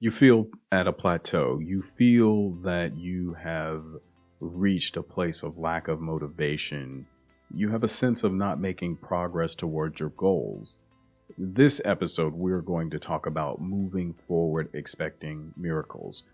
You feel at a plateau. You feel that you have reached a place of lack of motivation. You have a sense of not making progress towards your goals. This episode, we're going to talk about moving forward, expecting miracles.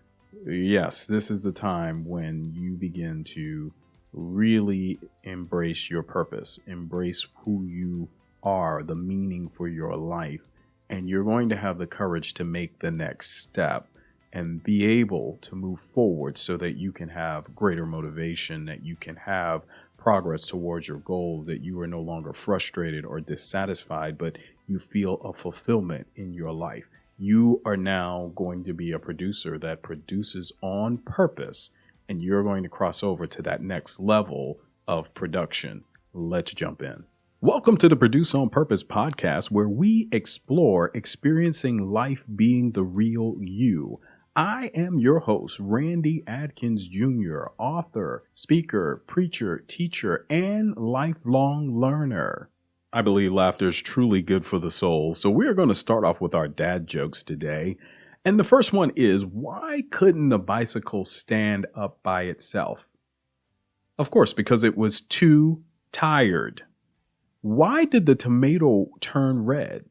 Yes, this is the time when you begin to really embrace your purpose, embrace who you are, the meaning for your life, and you're going to have the courage to make the next step and be able to move forward so that you can have greater motivation, that you can have progress towards your goals, that you are no longer frustrated or dissatisfied, but you feel a fulfillment in your life. You are now going to be a producer that produces on purpose, and you're going to cross over to that next level of production. Let's jump in. Welcome to the Produce on Purpose podcast, where we explore experiencing life being the real you. I am your host, Randy Adkins Jr., author, speaker, preacher, teacher, and lifelong learner. I believe laughter is truly good for the soul, so we're going to start off with our dad jokes today. And the first one is, why couldn't the bicycle stand up by itself? Of course, because it was too tired. Why did the tomato turn red?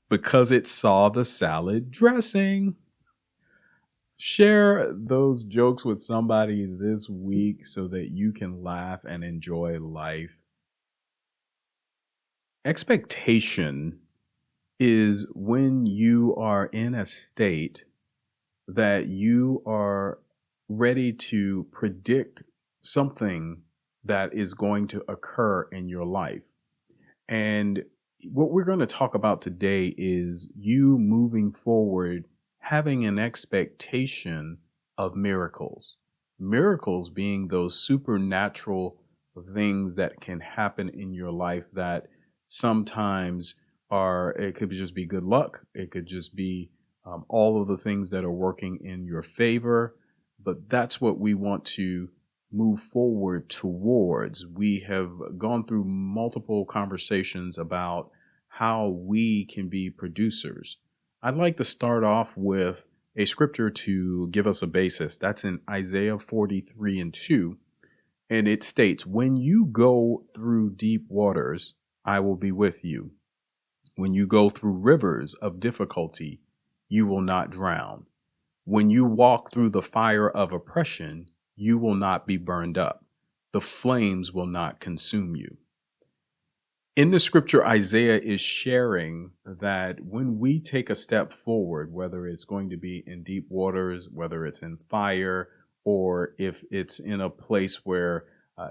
Because it saw the salad dressing. Share those jokes with somebody this week so that you can laugh and enjoy life. Expectation is when you are in a state that you are ready to predict something that is going to occur in your life. And what we're going to talk about today is you moving forward, having an expectation of miracles. Miracles being those supernatural things that can happen in your life that sometimes it could just be good luck. It could just be all of the things that are working in your favor. But that's what we want to move forward towards. We have gone through multiple conversations about how we can be producers. I'd like to start off with a scripture to give us a basis. That's in Isaiah 43:2. And it states, when you go through deep waters, I will be with you. When you go through rivers of difficulty, you will not drown. When you walk through the fire of oppression, you will not be burned up. The flames will not consume you. In the scripture, Isaiah is sharing that when we take a step forward, whether it's going to be in deep waters, whether it's in fire, or if it's in a place where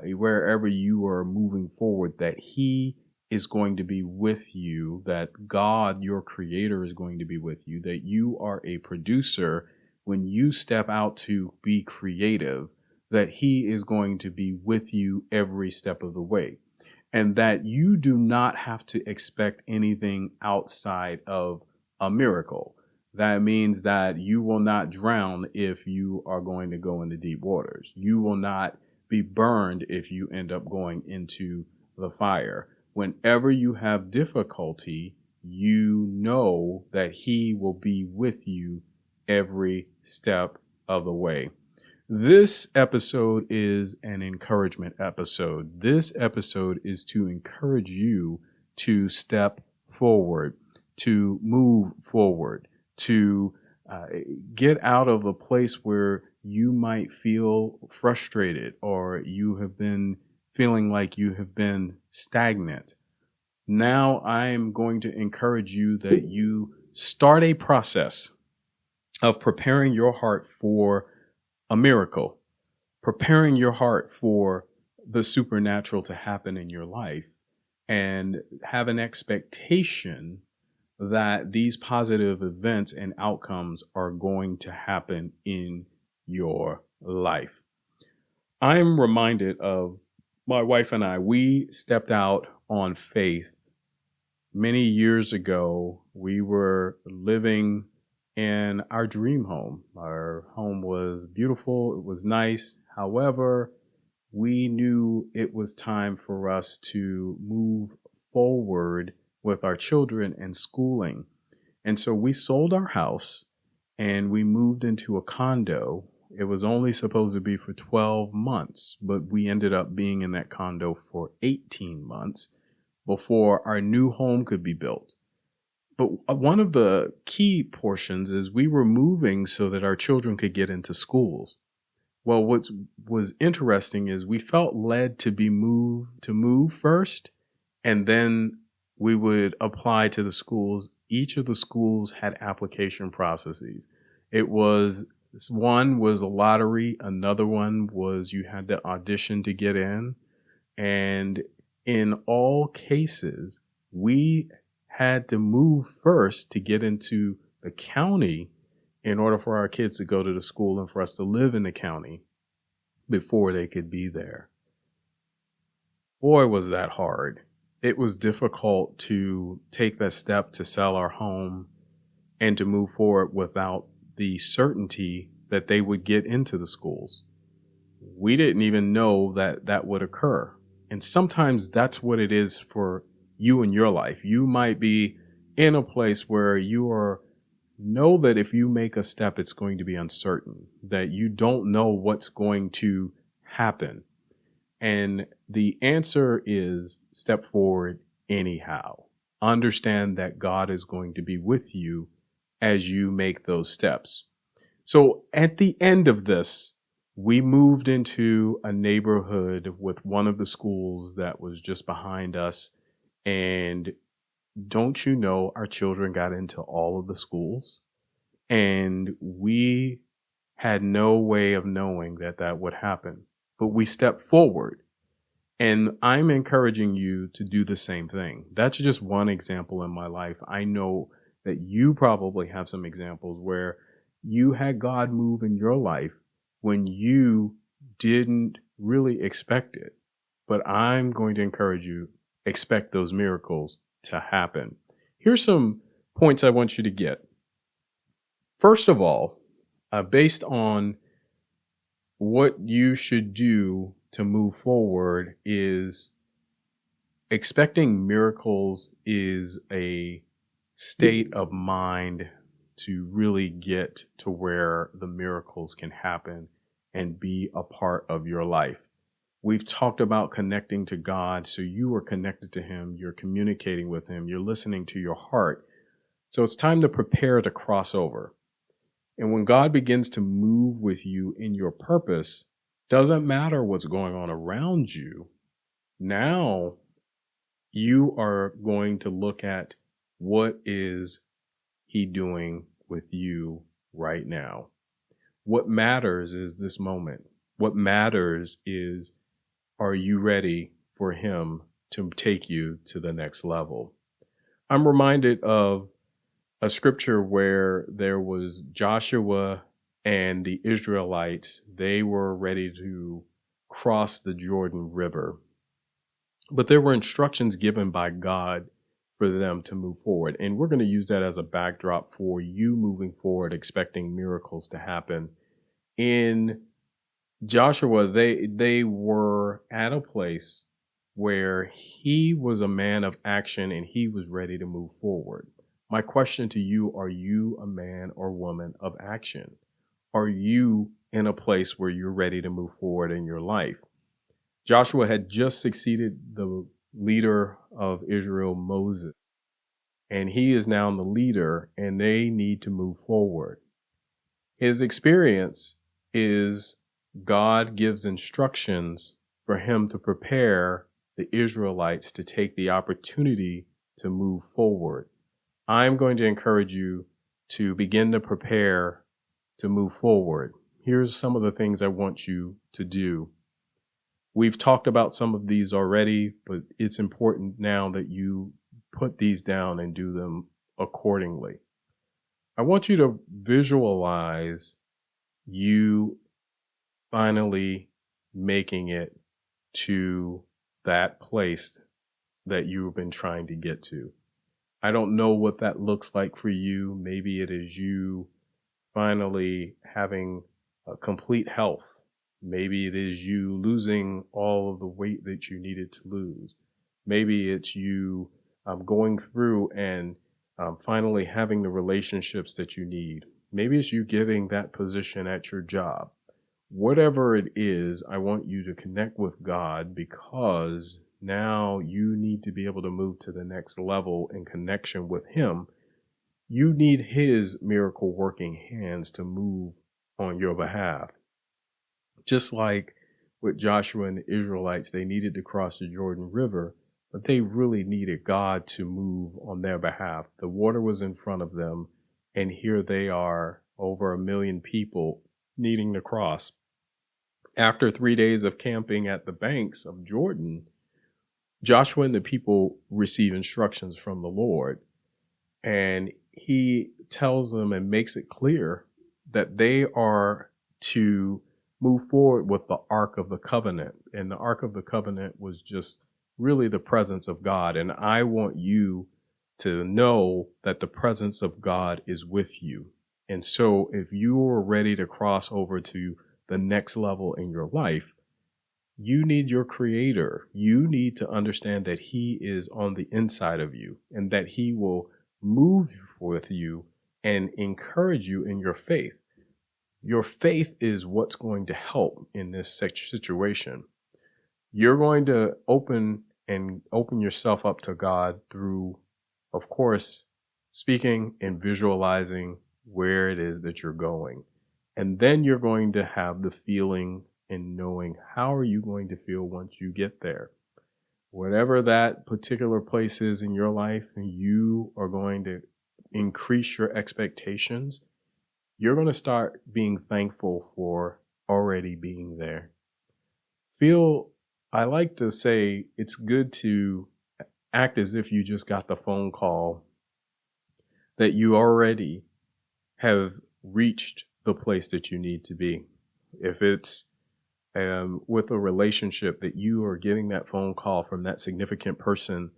wherever you are moving forward, that He is going to be with you, that God, your creator, is going to be with you, that you are a producer when you step out to be creative, that He is going to be with you every step of the way, and that you do not have to expect anything outside of a miracle. That means that you will not drown if you are going to go into deep waters. You will not be burned if you end up going into the fire. Whenever you have difficulty, you know that He will be with you every step of the way. This episode is an encouragement episode. This episode is to encourage you to step forward, to move forward, to get out of a place where you might feel frustrated or you have been feeling like you have been stagnant. Now I'm going to encourage you that you start a process of preparing your heart for a miracle, preparing your heart for the supernatural to happen in your life, and have an expectation that these positive events and outcomes are going to happen in your life. I'm reminded of my wife and I. We stepped out on faith many years ago. We were living in our dream home. Our home was beautiful. It was nice. However, we knew it was time for us to move forward with our children and schooling. And so we sold our house and we moved into a condo. It was only supposed to be for 12 months, but we ended up being in that condo for 18 months before our new home could be built. But one of the key portions is we were moving so that our children could get into schools. Well, what was interesting is we felt led to move first, and then we would apply to the schools. Each of the schools had application processes. One was a lottery, another one was you had to audition to get in. And in all cases, we had to move first to get into the county in order for our kids to go to the school and for us to live in the county before they could be there. Boy, was that hard. It was difficult to take that step to sell our home and to move forward without the certainty that they would get into the schools. We didn't even know that that would occur. And sometimes that's what it is for you in your life. You might be in a place where know that if you make a step, it's going to be uncertain, that you don't know what's going to happen. And the answer is step forward anyhow. Understand that God is going to be with you as you make those steps. So at the end of this, we moved into a neighborhood with one of the schools that was just behind us. And don't you know, our children got into all of the schools, and we had no way of knowing that that would happen. But we stepped forward, and I'm encouraging you to do the same thing. That's just one example in my life. I know that you probably have some examples where you had God move in your life when you didn't really expect it. But I'm going to encourage you, expect those miracles to happen. Here's some points I want you to get. First of all, based on what you should do to move forward, is expecting miracles is a state of mind to really get to where the miracles can happen and be a part of your life. We've talked about connecting to God, so you are connected to Him, you're communicating with Him, you're listening to your heart. So it's time to prepare to cross over. And when God begins to move with you in your purpose, doesn't matter what's going on around you. Now you are going to look at what is He doing with you right now. What matters is this moment. What matters is, are you ready for Him to take you to the next level? I'm reminded of a scripture where there was Joshua and the Israelites. They were ready to cross the Jordan River, but there were instructions given by God for them to move forward. And we're going to use that as a backdrop for you moving forward, expecting miracles to happen. In Joshua, they were at a place where he was a man of action and he was ready to move forward. My question to you, are you a man or woman of action? Are you in a place where you're ready to move forward in your life? Joshua had just succeeded the leader of Israel, Moses, and he is now the leader, and they need to move forward. His experience is God gives instructions for him to prepare the Israelites to take the opportunity to move forward. I'm going to encourage you to begin to prepare to move forward. Here's some of the things I want you to do. We've talked about some of these already, but it's important now that you put these down and do them accordingly. I want you to visualize you finally making it to that place that you've been trying to get to. I don't know what that looks like for you. Maybe it is you finally having complete health. Maybe it is you losing all of the weight that you needed to lose. Maybe it's you going through and finally having the relationships that you need. Maybe it's you getting that position at your job. Whatever it is, I want you to connect with God, because now you need to be able to move to the next level in connection with Him. You need His miracle working hands to move on your behalf. Just like with Joshua and the Israelites, they needed to cross the Jordan River, but they really needed God to move on their behalf. The water was in front of them, and here they are, over 1 million people needing to cross. After 3 days of camping at the banks of Jordan, Joshua and the people receive instructions from the Lord, and he tells them and makes it clear that they are to move forward with the Ark of the Covenant. And the Ark of the Covenant was just really the presence of God. And I want you to know that the presence of God is with you. And so if you are ready to cross over to the next level in your life, you need your Creator. You need to understand that He is on the inside of you, and that He will move with you and encourage you in your faith. Your faith is what's going to help in this situation. You're going to open yourself up to God through, of course, speaking and visualizing where it is that you're going. And then you're going to have the feeling and knowing how are you going to feel once you get there. Whatever that particular place is in your life, and you are going to increase your expectations, you're going to start being thankful for already being there. I like to say it's good to act as if you just got the phone call that you already have reached the place that you need to be. If it's with a relationship, that you are getting that phone call from that significant person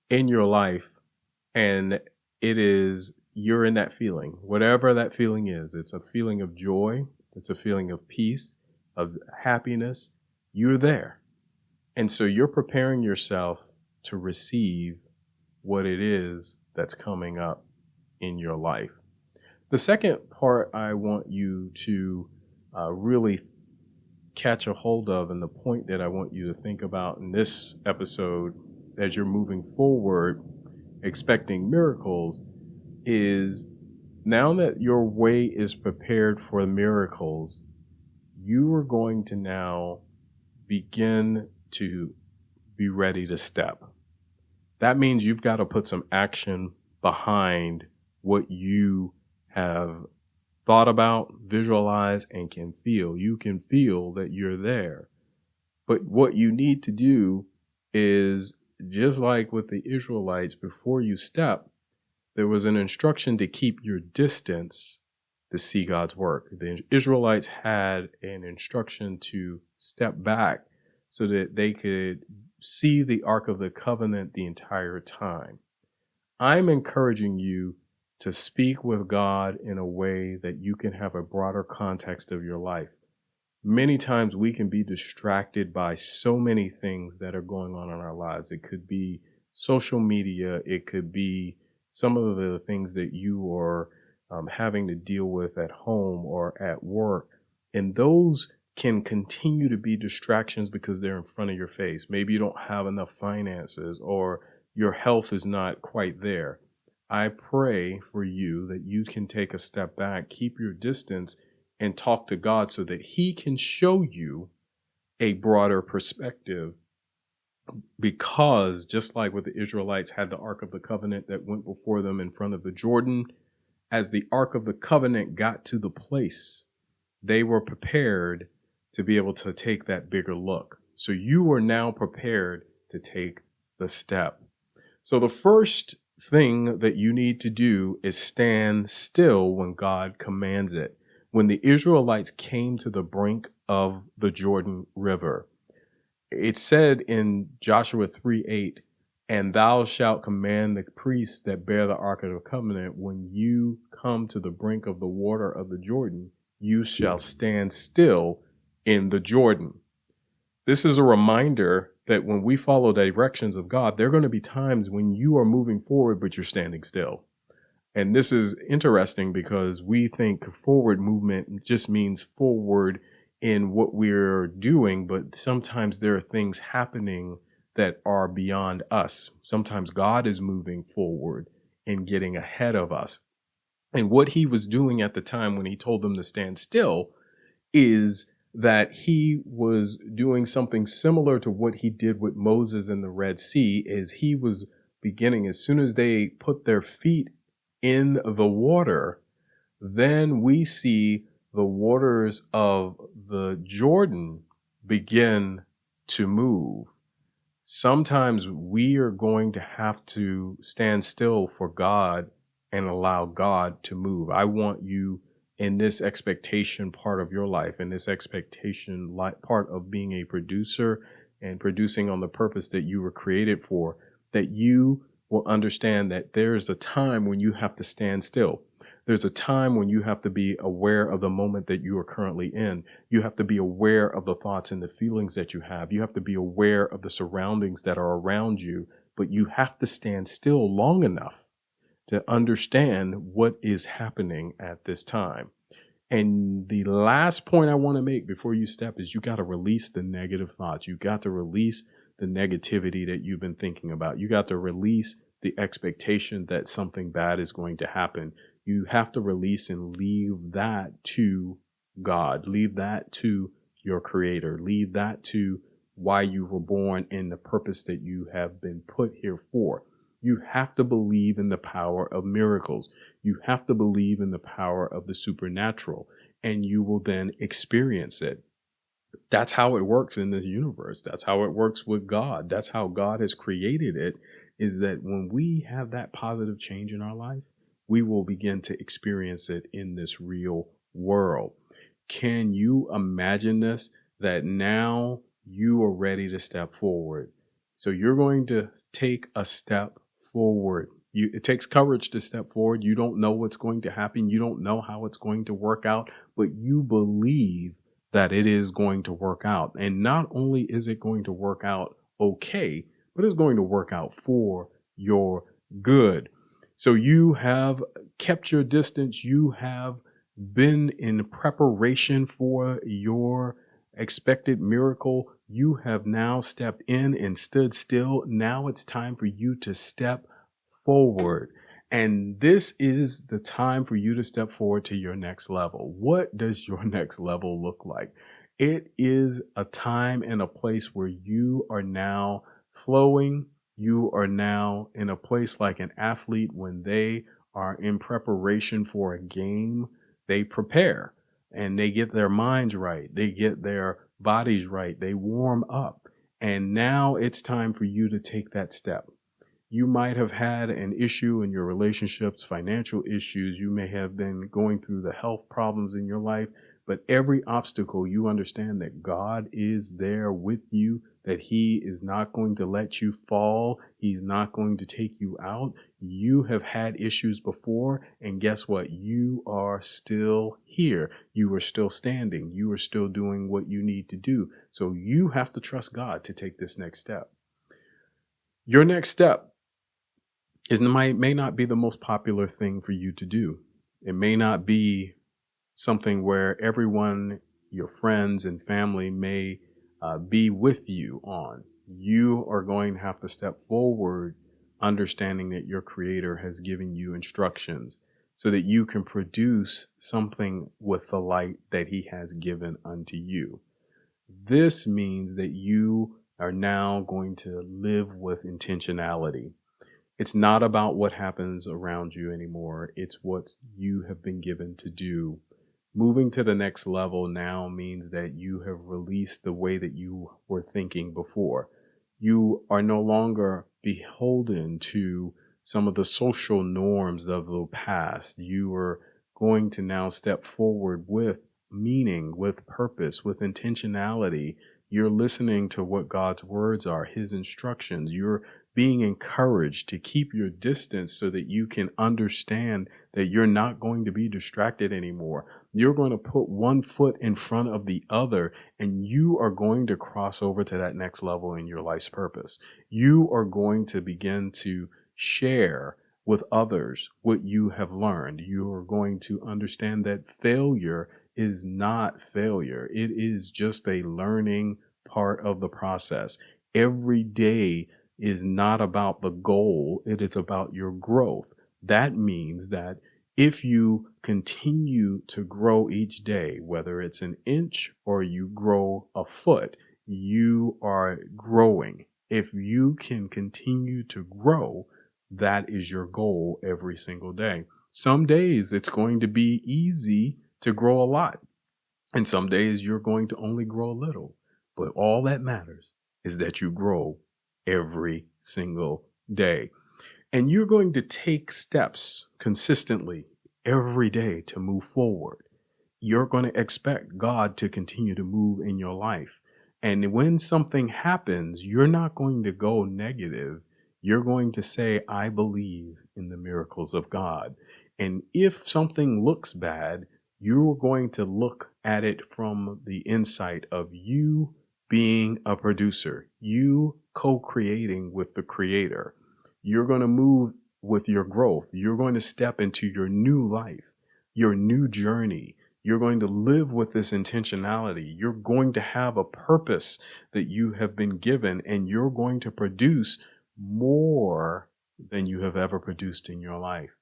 in your life, and you're in that feeling, whatever that feeling is. It's a feeling of joy. It's a feeling of peace, of happiness. You're there. And so you're preparing yourself to receive what it is that's coming up in your life. The second part I want you to really catch a hold of, and the point that I want you to think about in this episode as you're moving forward, expecting miracles, is now that your way is prepared for miracles, you are going to now begin to be ready to step. That means you've got to put some action behind what you have thought about, visualize, and can feel. You can feel that you're there. But what you need to do is, just like with the Israelites, before you step, there was an instruction to keep your distance to see God's work. The Israelites had an instruction to step back so that they could see the Ark of the Covenant the entire time. I'm encouraging you to speak with God in a way that you can have a broader context of your life. Many times we can be distracted by so many things that are going on in our lives. It could be social media. It could be some of the things that you are having to deal with at home or at work. And those can continue to be distractions because they're in front of your face. Maybe you don't have enough finances, or your health is not quite there. I pray for you that you can take a step back, keep your distance, and talk to God so that He can show you a broader perspective. Because just like what the Israelites had the Ark of the Covenant that went before them in front of the Jordan, as the Ark of the Covenant got to the place, they were prepared to be able to take that bigger look. So you are now prepared to take the step. So the first thing that you need to do is stand still when God commands it. When the Israelites came to the brink of the Jordan River, it said in Joshua 3:8, "And thou shalt command the priests that bear the Ark of the Covenant, when you come to the brink of the water of the Jordan, you shall stand still in the Jordan." This is a reminder that when we follow the directions of God, there are going to be times when you are moving forward, but you're standing still. And this is interesting because we think forward movement just means forward in what we're doing, but sometimes there are things happening that are beyond us. Sometimes God is moving forward and getting ahead of us. And what he was doing at the time when he told them to stand still is that he was doing something similar to what he did with Moses in the Red Sea. Is he was beginning, as soon as they put their feet in the water, then we see the waters of the Jordan begin to move. Sometimes we are going to have to stand still for God and allow God to move. I want you in this expectation part of your life, in this expectation part of being a producer and producing on the purpose that you were created for, that you will understand that there's a time when you have to stand still. There's a time when you have to be aware of the moment that you are currently in. You have to be aware of the thoughts and the feelings that you have. You have to be aware of the surroundings that are around you, but you have to stand still long enough to understand what is happening at this time. And the last point I want to make before you step is you got to release the negative thoughts. You got to release the negativity that you've been thinking about. You got to release the expectation that something bad is going to happen. You have to release and leave that to God. Leave that to your creator. Leave that to why you were born and the purpose that you have been put here for. You have to believe in the power of miracles. You have to believe in the power of the supernatural, and you will then experience it. That's how it works in this universe. That's how it works with God. That's how God has created it, is that when we have that positive change in our life, we will begin to experience it in this real world. Can you imagine this? That now you are ready to step forward. So you're going to take a step forward. It takes courage to step forward. You don't know what's going to happen. You don't know how it's going to work out, but you believe that it is going to work out. And not only is it going to work out okay, but it's going to work out for your good. So you have kept your distance. You have been in preparation for your expected miracle. You have now stepped in and stood still. Now it's time for you to step forward. And this is the time for you to step forward to your next level. What does your next level look like? It is a time and a place where you are now flowing. You are now in a place like an athlete when they are in preparation for a game. They prepare and they get their minds right. They get their bodies right. They warm up. And now it's time for you to take that step. You might have had an issue in your relationships, financial issues. You may have been going through the health problems in your life, but every obstacle, you understand that God is there with you, that he is not going to let you fall. He's not going to take you out. You have had issues before, and guess what? You are still here. You are still standing. You are still doing what you need to do. So you have to trust God to take this next step. Your next step may not be the most popular thing for you to do. It may not be something where everyone, your friends and family may be with you on. You are going to have to step forward, understanding that your creator has given you instructions so that you can produce something with the light that he has given unto you. This means that you are now going to live with intentionality. It's not about what happens around you anymore. It's what you have been given to do. Moving to the next level now means that you have released the way that you were thinking before. You are no longer beholden to some of the social norms of the past. You are going to now step forward with meaning, with purpose, with intentionality. You're listening to what God's words are, his instructions. You're being encouraged to keep your distance so that you can understand that you're not going to be distracted anymore. You're going to put one foot in front of the other, and you are going to cross over to that next level in your life's purpose. You are going to begin to share with others what you have learned. You are going to understand that failure is not failure. It is just a learning part of the process. Every day is not about the goal, it is about your growth. That means that if you continue to grow each day, whether it's an inch or you grow a foot, you are growing. If you can continue to grow, that is your goal every single day. Some days it's going to be easy to grow a lot, and some days you're going to only grow a little. But all that matters is that you grow every single day. And you're going to take steps consistently every day to move forward. You're going to expect God to continue to move in your life. And when something happens, you're not going to go negative. You're going to say, I believe in the miracles of God. And if something looks bad, you're going to look at it from the insight of you being a producer, you co-creating with the creator. You're going to move with your growth. You're going to step into your new life, your new journey. You're going to live with this intentionality. You're going to have a purpose that you have been given, and you're going to produce more than you have ever produced in your life,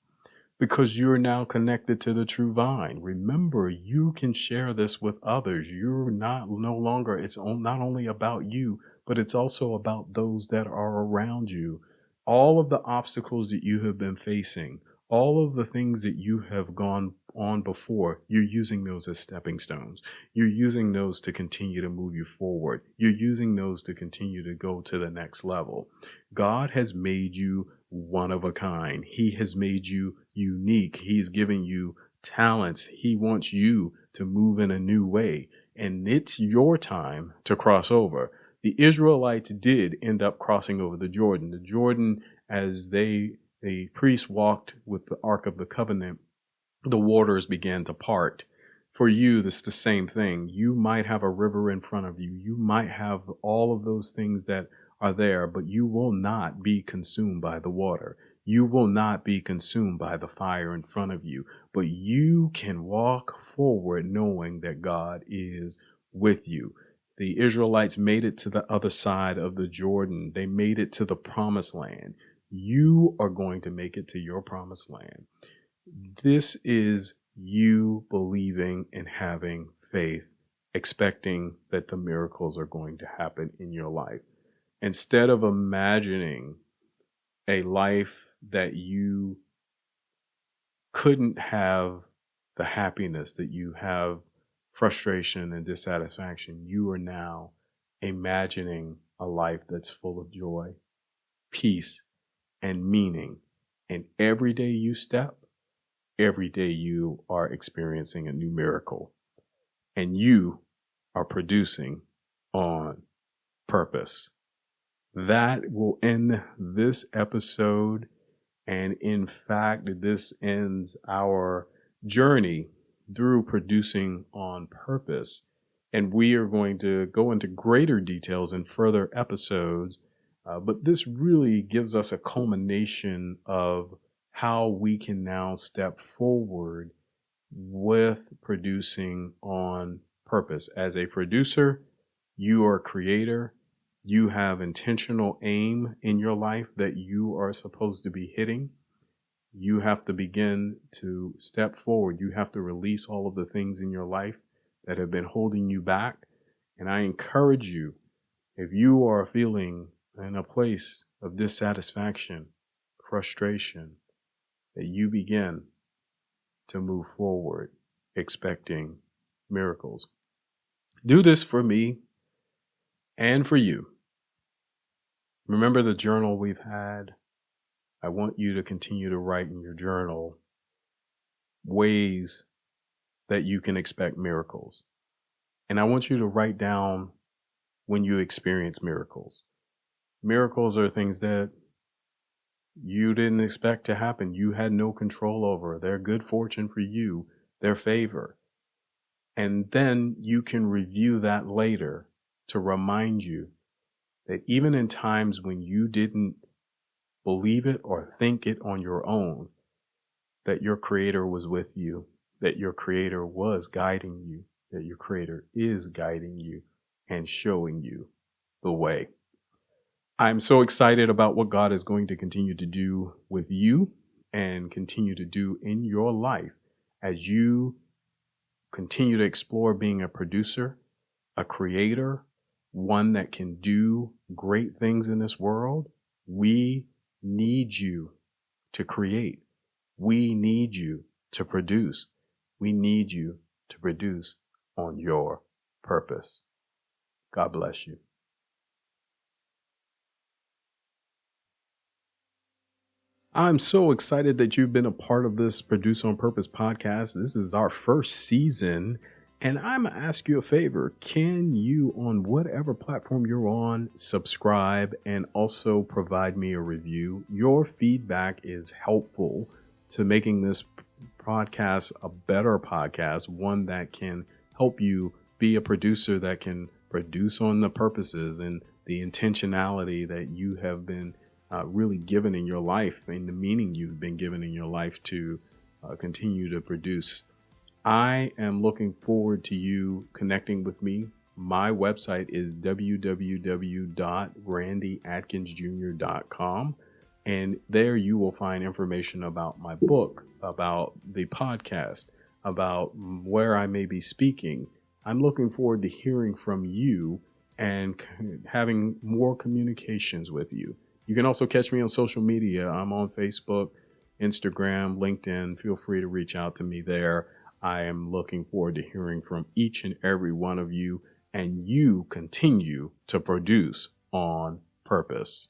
because you're now connected to the true vine. Remember, you can share this with others. You're no longer, it's not only about you, but it's also about those that are around you. All of the obstacles that you have been facing, all of the things that you have gone on before, you're using those as stepping stones. You're using those to continue to move you forward. You're using those to continue to go to the next level. God has made you one of a kind. He has made you unique. He's given you talents. He wants you to move in a new way. And it's your time to cross over. The Israelites did end up crossing over the Jordan. The Jordan, as the priests walked with the Ark of the Covenant, the waters began to part. For you, this is the same thing. You might have a river in front of you. You might have all of those things that are there, but you will not be consumed by the water. You will not be consumed by the fire in front of you, but you can walk forward knowing that God is with you. The Israelites made it to the other side of the Jordan. They made it to the promised land. You are going to make it to your promised land. This is you believing and having faith, expecting that the miracles are going to happen in your life. Instead of imagining a life that you couldn't have the happiness, that you have frustration and dissatisfaction, you are now imagining a life that's full of joy, peace, and meaning. And every day you step, every day you are experiencing a new miracle, and you are producing on purpose. That will end this episode. And in fact, this ends our journey through producing on purpose. And we are going to go into greater details in further episodes. But this really gives us a culmination of how we can now step forward with producing on purpose. As a producer, you are a creator. You have intentional aim in your life that you are supposed to be hitting. You have to begin to step forward. You have to release all of the things in your life that have been holding you back. And I encourage you, if you are feeling in a place of dissatisfaction, frustration, that you begin to move forward, expecting miracles. Do this for me and for you. Remember the journal we've had? I want you to continue to write in your journal ways that you can expect miracles. And I want you to write down when you experience miracles. Miracles are things that you didn't expect to happen. You had no control over. They're good fortune for you. They're favor. And then you can review that later to remind you that even in times when you didn't believe it or think it on your own, that your Creator was with you, that your Creator was guiding you, that your Creator is guiding you and showing you the way. I'm so excited about what God is going to continue to do with you and continue to do in your life as you continue to explore being a producer, a creator, one that can do great things in this world. We need you to create. We need you to produce. We need you to produce on your purpose. God bless you. I'm so excited that you've been a part of this Produce on Purpose podcast. This is our first season, and I'm going to ask you a favor. Can you, on whatever platform you're on, subscribe and also provide me a review? Your feedback is helpful to making this podcast a better podcast, one that can help you be a producer that can produce on the purposes and the intentionality that you have been really given in your life and the meaning you've been given in your life to continue to produce. I am looking forward to you connecting with me. My website is www.randyadkinsjr.com. And there you will find information about my book, about the podcast, about where I may be speaking. I'm looking forward to hearing from you and having more communications with you. You can also catch me on social media. I'm on Facebook, Instagram, LinkedIn. Feel free to reach out to me there. I am looking forward to hearing from each and every one of you, and you continue to produce on purpose.